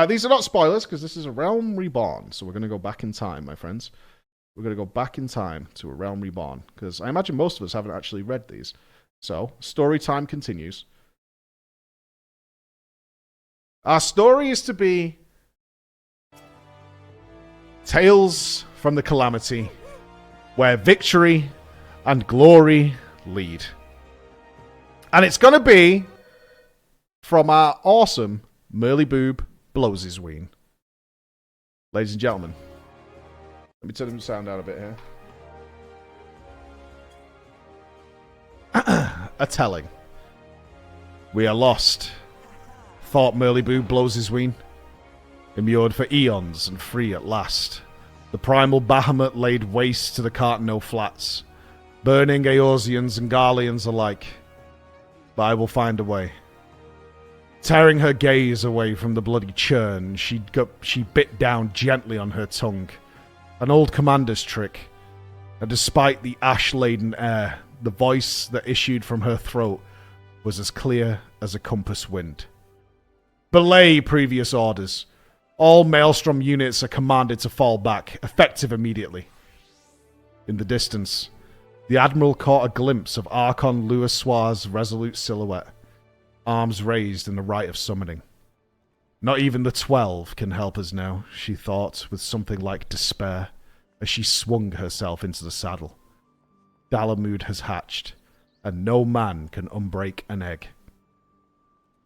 These are not spoilers, because this is a Realm Reborn, so we're going to go back in time, my friends. We're going to go back in time to a Realm Reborn, because I imagine most of us haven't actually read these. So, story time continues. Our story is to be Tales from the Calamity, where victory and glory lead. And it's going to be from our awesome Merly Boob Blows His Ween. Ladies and gentlemen, let me turn the sound down a bit here. A telling. We are lost, thought Merly Boob Blows His Ween. Immured for eons and free at last. The primal Bahamut laid waste to the Cartano Flats, burning Eorzeans and Garleans alike. But I will find a way. Tearing her gaze away from the bloody churn, she bit down gently on her tongue. An old commander's trick. And despite the ash-laden air, the voice that issued from her throat was as clear as a compass wind. Belay previous orders. All Maelstrom units are commanded to fall back, effective immediately. In the distance, the Admiral caught a glimpse of Archon Louisoir's resolute silhouette, arms raised in the rite of summoning. Not even the 12 can help us now, she thought with something like despair, as she swung herself into the saddle. Dalamud has hatched, and no man can unbreak an egg.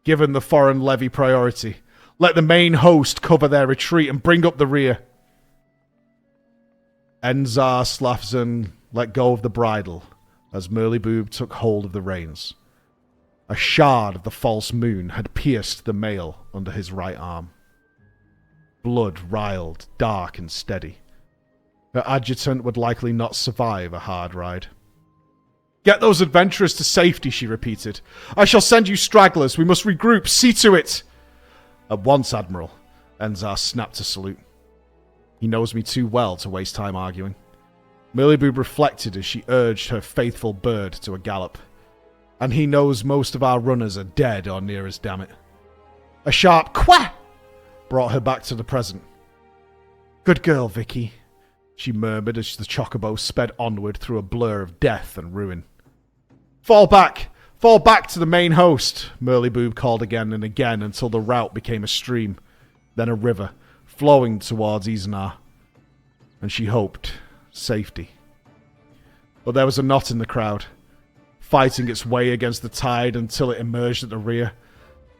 Given the foreign levy priority, let the main host cover their retreat and bring up the rear. Enzar Slafzan let go of the bridle as Merly Boob took hold of the reins. A shard of the false moon had pierced the mail under his right arm. Blood riled, dark and steady. Her adjutant would likely not survive a hard ride. Get those adventurers to safety, she repeated. I shall send you stragglers. We must regroup. See to it. At once, Admiral. Enzar snapped a salute. He knows me too well to waste time arguing. Merly Boob reflected as she urged her faithful bird to a gallop. And he knows most of our runners are dead or near us, damn it. A sharp quah brought her back to the present. Good girl, Vicky, she murmured as the chocobo sped onward through a blur of death and ruin. Fall back! Fall back to the main host, Merly Boob called again and again until the route became a stream, then a river, flowing towards Izanar. And she hoped safety. But there was a knot in the crowd, fighting its way against the tide until it emerged at the rear,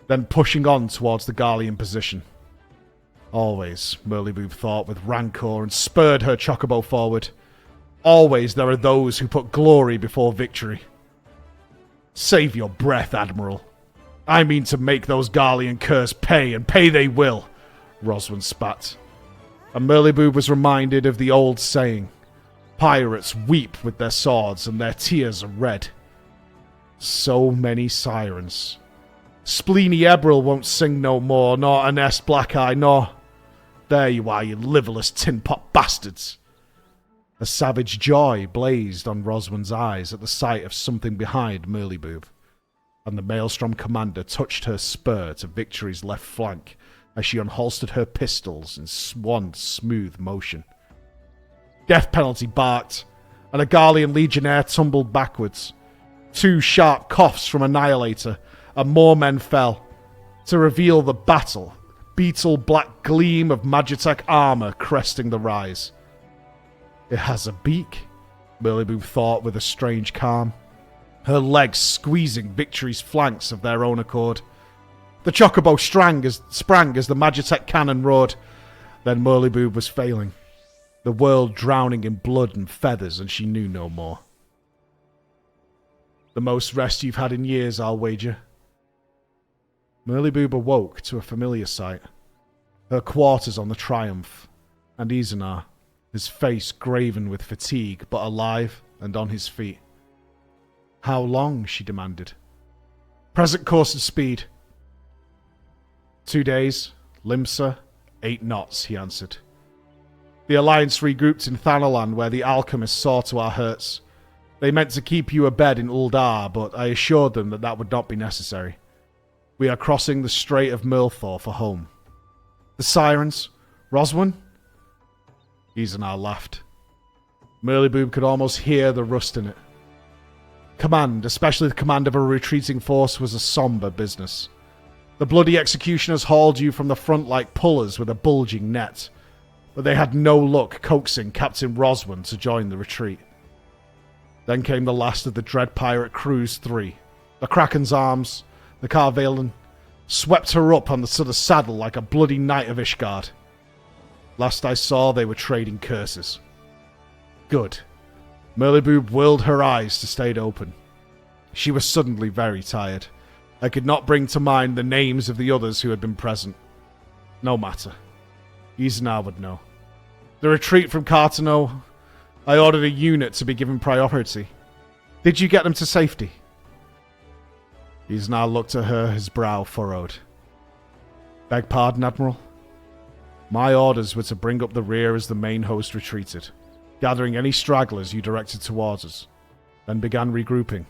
then pushing on towards the Garlean position. Always, Merly Boob thought with rancor and spurred her chocobo forward. Always there are those who put glory before victory. Save your breath, Admiral. I mean to make those Garlean curs pay, and pay they will, Roswin spat. And Merly Boob was reminded of the old saying, pirates weep with their swords and their tears are red. So many sirens. Spleeny Ebril won't sing no more, nor Anest Blackeye, nor... There you are, you liverless tin-pot bastards. A savage joy blazed on Roswin's eyes at the sight of something behind Merly Boob, and the Maelstrom commander touched her spur to Victory's left flank as she unholstered her pistols in one smooth motion. Death penalty barked, and a Garlean legionnaire tumbled backwards. 2 sharp coughs from Annihilator, and more men fell, to reveal the battle, beetle-black gleam of Magitech armor cresting the rise. It has a beak, Merly Boob thought with a strange calm, her legs squeezing Victory's flanks of their own accord. The chocobo sprang as the Magitech cannon roared. Then Merly Boob was failing, the world drowning in blood and feathers, and she knew no more. The most rest you've had in years, I'll wager. Merly Boob awoke to a familiar sight. Her quarters on the Triumph, and Izanar, his face graven with fatigue, but alive and on his feet. How long? She demanded. Present course and speed. 2 days, Limsa, 8 knots, he answered. The Alliance regrouped in Thanalan, where the alchemists saw to our hurts. They meant to keep you abed in Uldar, but I assured them that would not be necessary. We are crossing the Strait of Murthor for home. The sirens. Roswin? Izanar laughed. Merleboob could almost hear the rust in it. Command, especially the command of a retreating force, was a somber business. The bloody executioners hauled you from the front like pullers with a bulging net, but they had no luck coaxing Captain Roswin to join the retreat. Then came the last of the dread pirate crews 3. The Kraken's arms, the Carvalen, swept her up on the sort of saddle like a bloody knight of Ishgard. Last I saw, they were trading curses. Good. Merleboob willed her eyes to stay open. She was suddenly very tired. I could not bring to mind the names of the others who had been present. No matter. Izanar would know. The retreat from Cartano, I ordered a unit to be given priority. Did you get them to safety? Izanar looked at her, his brow furrowed. Beg pardon, Admiral? My orders were to bring up the rear as the main host retreated, gathering any stragglers you directed towards us, then began regrouping.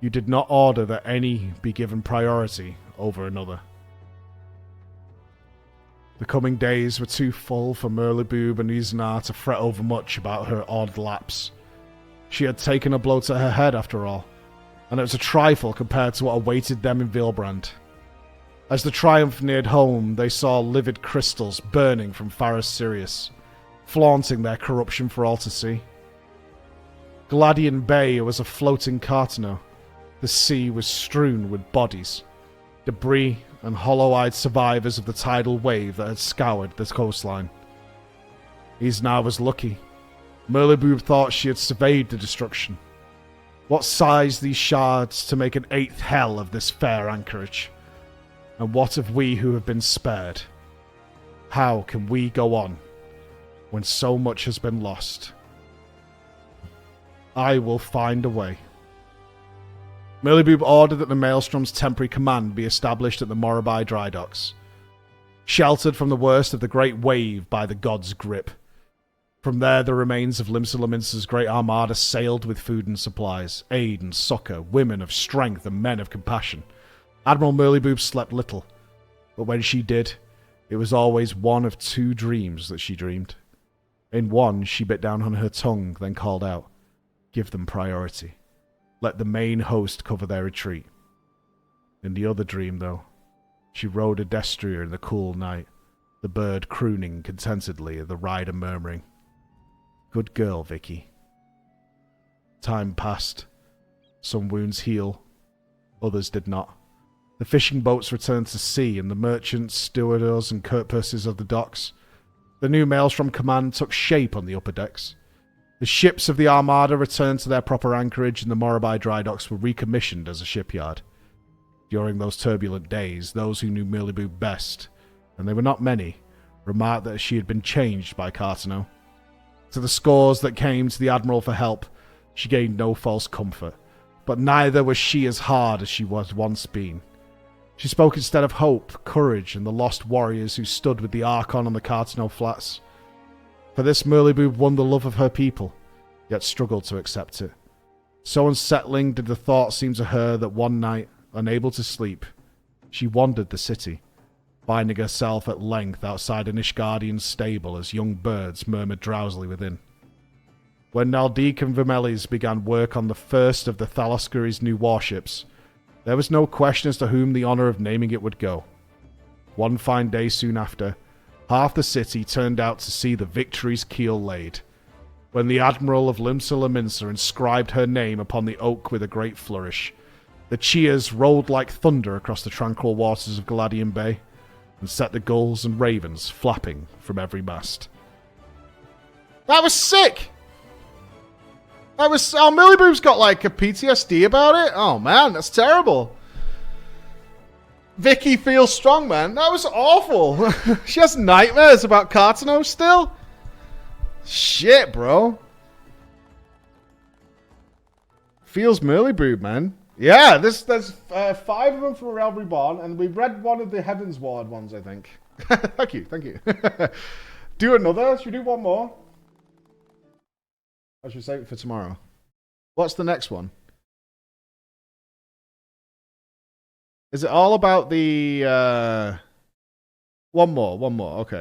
You did not order that any be given priority over another. The coming days were too full for Merleboob and Izanar to fret over much about her odd lapse. She had taken a blow to her head after all, and it was a trifle compared to what awaited them in Vilbrand. As the Triumph neared home, they saw livid crystals burning from Faris Sirius, flaunting their corruption for all to see. Gladian Bay was a floating Cartano. The sea was strewn with bodies, debris, and hollow-eyed survivors of the tidal wave that had scoured the coastline. Izanar was lucky. Merleboob thought she had surveyed the destruction. What size these shards to make an 8th hell of this fair anchorage? And what of we who have been spared? How can we go on when so much has been lost? I will find a way. Merleboob ordered that the Maelstrom's temporary command be established at the Morabai dry docks, sheltered from the worst of the great wave by the god's grip. From there, the remains of Limsa great armada sailed with food and supplies, aid and succor, women of strength and men of compassion. Admiral Merleboob slept little, but when she did, it was always one of 2 dreams that she dreamed. In one, she bit down on her tongue, then called out, "Give them priority. Let the main host cover their retreat." In the other dream, though, she rode a destrier in the cool night, the bird crooning contentedly, the rider murmuring, "Good girl, Vicky." Time passed. Some wounds heal, others did not. The fishing boats returned to sea, and the merchants, stewardess, and cutpurses of the docks. The new Maelstrom command took shape on the upper decks. The ships of the Armada returned to their proper anchorage, and the Morabai dry docks were recommissioned as a shipyard. During those turbulent days, those who knew Merleboob best, and they were not many, remarked that she had been changed by Cartano. To the scores that came to the Admiral for help, she gained no false comfort, but neither was she as hard as she was once been. She spoke instead of hope, courage, and the lost warriors who stood with the Archon on the Cartano Flats. For this, Merleboob won the love of her people, yet struggled to accept it. So unsettling did the thought seem to her that one night, unable to sleep, she wandered the city, finding herself at length outside an Ishgardian stable as young birds murmured drowsily within. When Naldik and Vermelis began work on the first of the Thalaskari's new warships, there was no question as to whom the honour of naming it would go. One fine day soon after, half the city turned out to see the Victory's keel laid, when the Admiral of Limsa inscribed her name upon the oak with a great flourish. The cheers rolled like thunder across the tranquil waters of Gladian Bay, and set the gulls and ravens flapping from every mast. That was sick! Oh, Merleboob's got like a PTSD about it? Oh man, that's terrible. Vicky feels strong, man. That was awful. She has nightmares about Cartano still? Shit, bro. Feels Merleboob, man. Yeah, there's 5 of them from Realm Reborn, and we've read one of the Heavens Ward ones, I think. Thank you. Do another? Should we do one more? I should save it for tomorrow. What's the next one? Is it all about the One more. Okay.